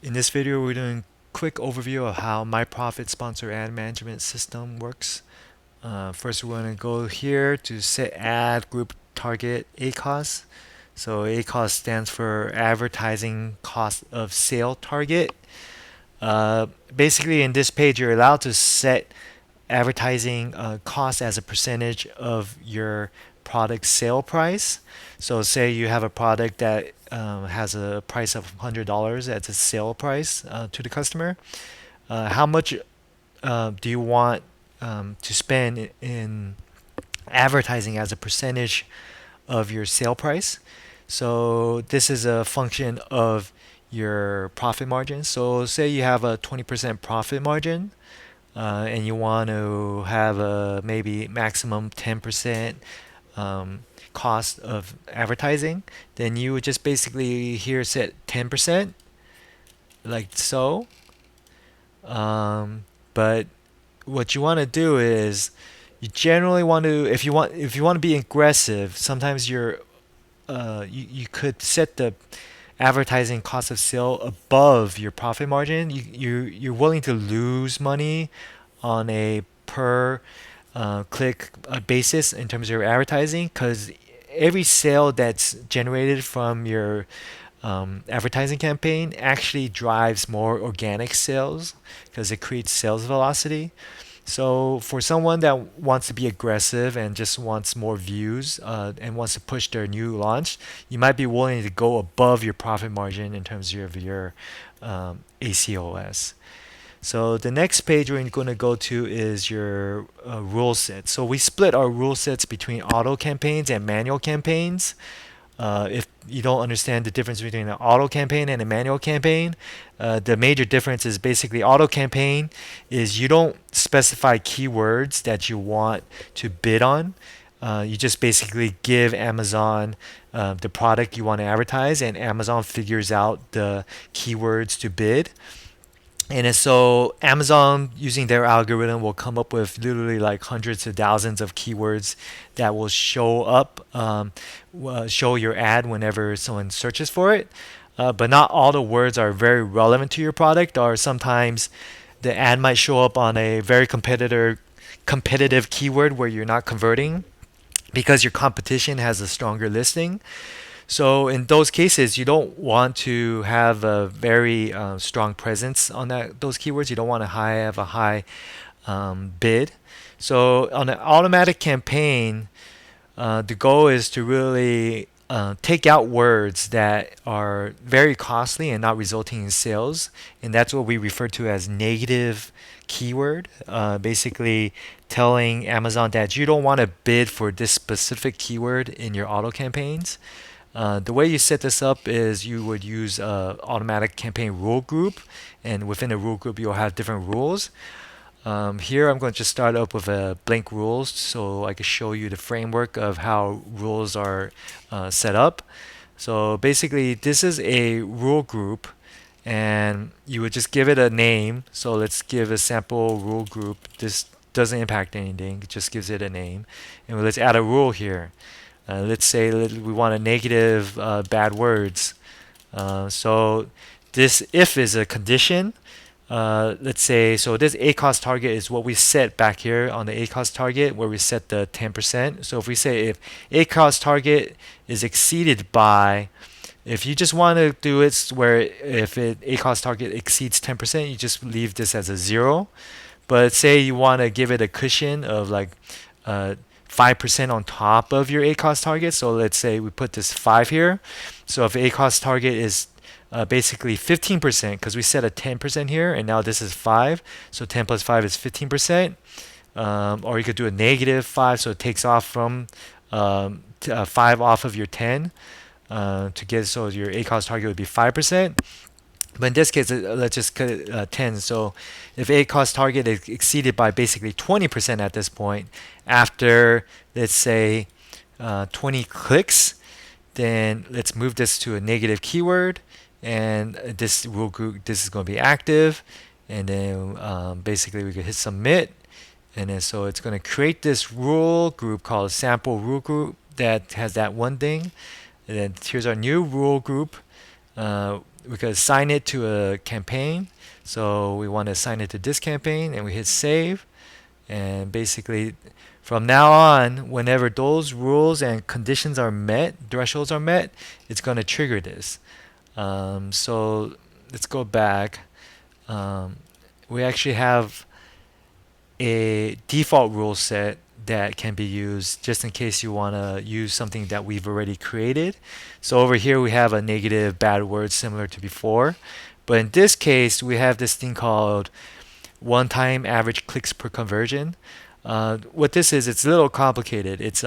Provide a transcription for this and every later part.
In this video, we're doing a quick overview of how MyProfit sponsor ad management system works. First, we're going to go here to set ad group target ACoS. So ACoS stands for advertising cost of sale target. Basically, in this page, you're allowed to set advertising cost as a percentage of your product sale price. So say you have a product that has a price of $100 as a sale price to the customer. How much do you want to spend in advertising as a percentage of your sale price? So this is a function of your profit margin. So say you have a 20% profit margin, and you want to have a maybe maximum 10% cost of advertising, then you would just basically here set 10% like so. But what you want to do is you generally want to, if you want to be aggressive, sometimes you could set the advertising cost of sale above your profit margin. You're willing to lose money on a per click basis in terms of your advertising, because every sale that's generated from your advertising campaign actually drives more organic sales because it creates sales velocity. So for someone that wants to be aggressive and just wants more views and wants to push their new launch, you might be willing to go above your profit margin in terms of your ACOS. So the next page we're going to go to is your rule set. So we split our rule sets between auto campaigns and manual campaigns. If you don't understand the difference between an auto campaign and a manual campaign, the major difference is basically auto campaign is you don't specify keywords that you want to bid on. You just basically give Amazon the product you want to advertise, and Amazon figures out the keywords to bid. And so Amazon, using their algorithm, will come up with literally like hundreds of thousands of keywords that will show up, show your ad whenever someone searches for it. But not all the words are very relevant to your product, or sometimes the ad might show up on a very competitive keyword where you're not converting because your competition has a stronger listing. So in those cases, you don't want to have a very strong presence on those keywords. You don't want to have a high bid. So on an automatic campaign, the goal is to really take out words that are very costly and not resulting in sales, and that's what we refer to as negative keyword. Basically, telling Amazon that you don't want to bid for this specific keyword in your auto campaigns. The way you set this up is you would use a automatic campaign rule group, and within the rule group you'll have different rules. Here I'm going to just start up with a blank rules so I can show you the framework of how rules are set up. So basically this is a rule group, and you would just give it a name. So let's give a sample rule group. This doesn't impact anything, it just gives it a name. And let's add a rule here. Let's say we want a negative bad words. So this if is a condition. Let's say, so this ACoS target is what we set back here on the ACoS target where we set the 10%. So if we say if ACoS target is exceeded by, if you just want to do it where if ACoS target exceeds 10%, you just leave this as a 0. But say you want to give it a cushion of like 5% on top of your ACoS target. So let's say we put this 5 here. So if ACoS target is basically 15%, because we set a 10% here, and now this is 5. So 10 plus 5 is 15%. Or you could do a negative 5, so it takes off from 5 off of your 10 to get, so your ACoS target would be 5%. But in this case, let's just cut it 10. So if ACoS target is exceeded by basically 20% at this point, after let's say 20 clicks, then let's move this to a negative keyword, and this rule group, this is going to be active, and then basically we could hit submit, and then so it's going to create this rule group called sample rule group that has that one thing. And then here's our new rule group. we could assign it to a campaign. So we want to assign it to this campaign, and we hit save. And basically, from now on, whenever those rules and conditions are met, thresholds are met, it's going to trigger this. So let's go back. Um, we actually have a default rule set that can be used just in case you want to use something that we've already created. So over here we have a negative bad word similar to before. But in this case, we have this thing called one-time average clicks per conversion. What this is, it's a little complicated. It's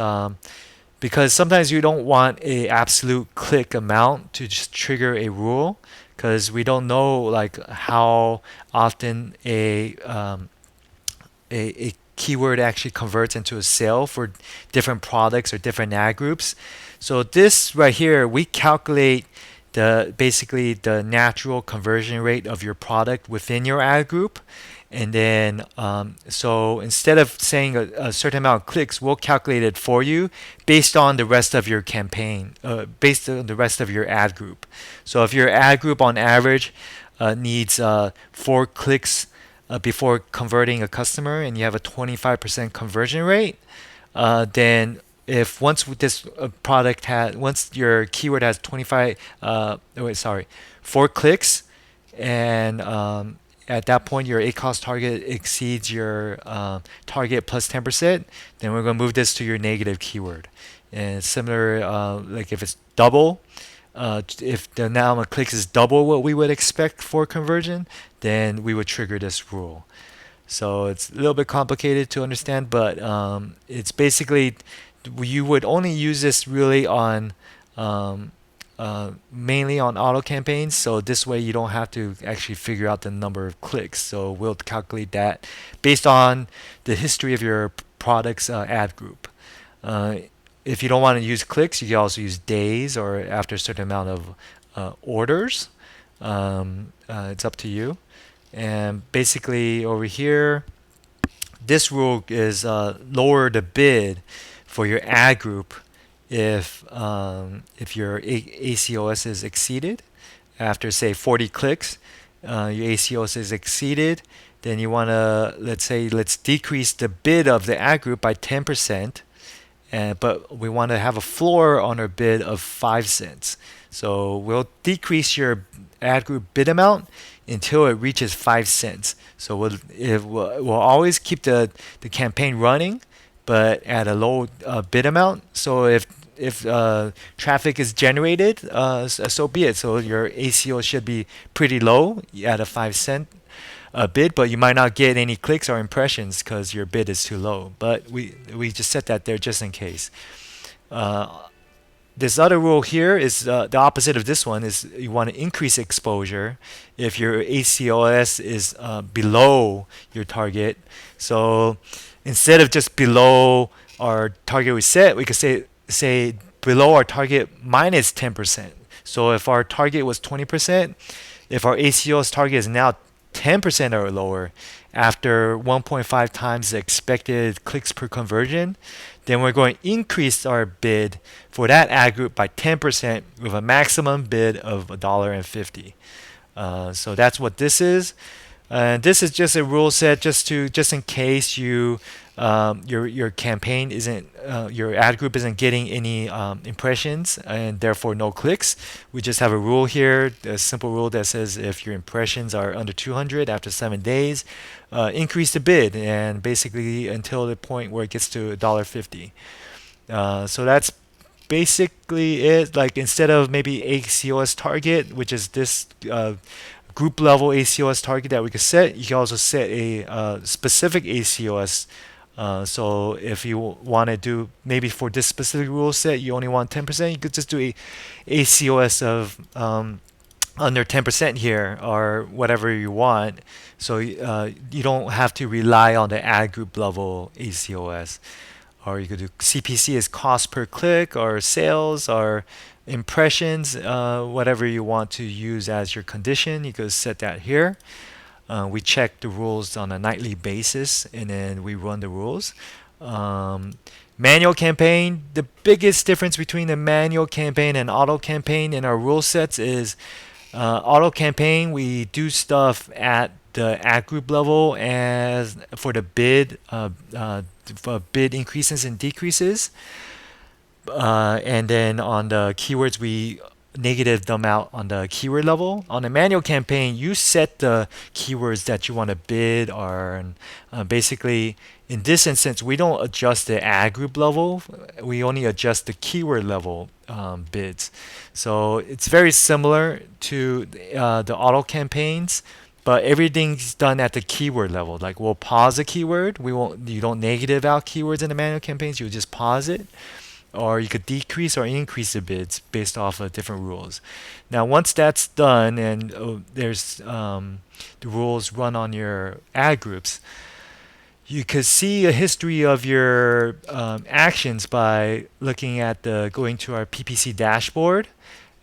because sometimes you don't want a absolute click amount to just trigger a rule, because we don't know like how often a keyword actually converts into a sale for different products or different ad groups. So this right here, we calculate basically the natural conversion rate of your product within your ad group. And then, so instead of saying a certain amount of clicks, we'll calculate it for you based on the rest of your campaign, based on the rest of your ad group. So if your ad group on average needs 4 clicks before converting a customer, and you have a 25% conversion rate, then if once this product has, once your keyword has 4 clicks, and at that point your ACoS target exceeds your target plus 10%, then we're going to move this to your negative keyword. And similar, like if it's double, if the amount of clicks is double what we would expect for conversion, then we would trigger this rule. So it's a little bit complicated to understand, but it's basically you would only use this really on mainly on auto campaigns. So this way you don't have to actually figure out the number of clicks. So we'll calculate that based on the history of your product's ad group. If you don't want to use clicks, you can also use days or after a certain amount of orders. It's up to you. And basically over here, this rule is lower the bid for your ad group if your ACOS is exceeded. After say 40 clicks, your ACOS is exceeded, then you want to, let's decrease the bid of the ad group by 10%. But we want to have a floor on our bid of 5 cents. So we'll decrease your ad group bid amount until it reaches 5 cents. So we'll always keep the campaign running, but at a low bid amount. So if traffic is generated, so be it. So your ACO should be pretty low at a 5 cent bid, but you might not get any clicks or impressions because your bid is too low. But we just set that there just in case. This other rule here is the opposite of this one. Is you want to increase exposure if your ACOS is below your target. So instead of just below our target we set, we could say below our target minus 10%. So if our target was 20%, if our ACOS target is now 10% or lower after 1.5 times the expected clicks per conversion, then we're going to increase our bid for that ad group by 10% with a maximum bid of $1.50. So that's what this is. This is just a rule set just in case your campaign isn't your ad group isn't getting any impressions and therefore no clicks. We just have a rule here, a simple rule that says if your impressions are under 200 after 7 days, increase the bid, and basically until the point where it gets to $1.50. So that's basically it. Like instead of maybe ACOS target, which is this group level ACOS target that we could set, you can also set a specific ACOS. So if you want to do maybe for this specific rule set, you only want 10%, you could just do a ACOS of under 10% here or whatever you want. So you don't have to rely on the ad group level ACOS. Or you could do CPC as cost per click or sales or impressions, whatever you want to use as your condition. You could set that here. We check the rules on a nightly basis and then we run the rules. Manual campaign, the biggest difference between the manual campaign and auto campaign in our rule sets is Auto campaign, we do stuff at the ad group level as for the for bid increases and decreases. And then on the keywords, we negative them out on the keyword level. On a manual campaign, you set the keywords that you want to bid, or basically, in this instance, we don't adjust the ad group level. We only adjust the keyword level bids. So it's very similar to the auto campaigns, but everything's done at the keyword level. Like we'll pause a keyword. We won't. You don't negative out keywords in the manual campaigns. You just pause it, or you could decrease or increase the bids based off of different rules. Now, once that's done and there's the rules run on your ad groups, you could see a history of your actions by looking at the going to our PPC dashboard,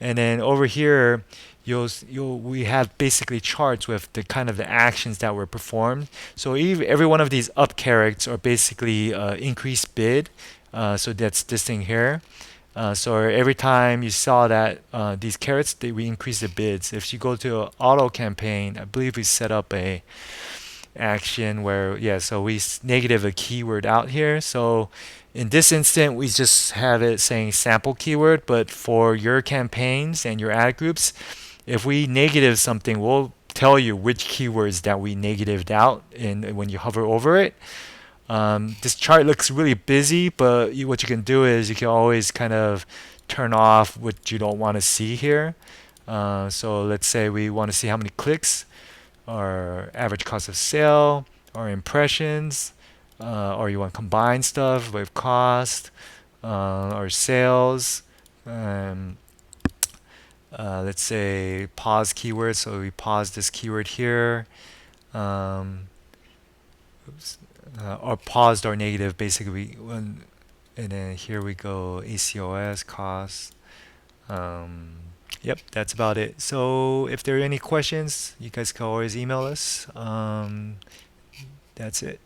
and then over here you'll we have basically charts with the kind of the actions that were performed. So every one of these up carrots are basically increased bid. So that's this thing here. So every time you saw that these carrots, we increase the bids. If you go to auto campaign, I believe we set up a action where, yeah, so we negative a keyword out here. So in this instant, we just have it saying sample keyword, but for your campaigns and your ad groups, if we negative something, we'll tell you which keywords that we negatived out and when you hover over it. This chart looks really busy, but what you can do is you can always kind of turn off what you don't want to see here. So let's say we want to see how many clicks, or average cost of sale, or impressions, or you want to combine stuff with cost, or sales. Um, let's say pause keyword, so we pause this keyword here. Um, oops, or paused or negative, basically. And then here we go, ACOS, cost. Um, yep, that's about it. So if there are any questions, you guys can always email us. That's it.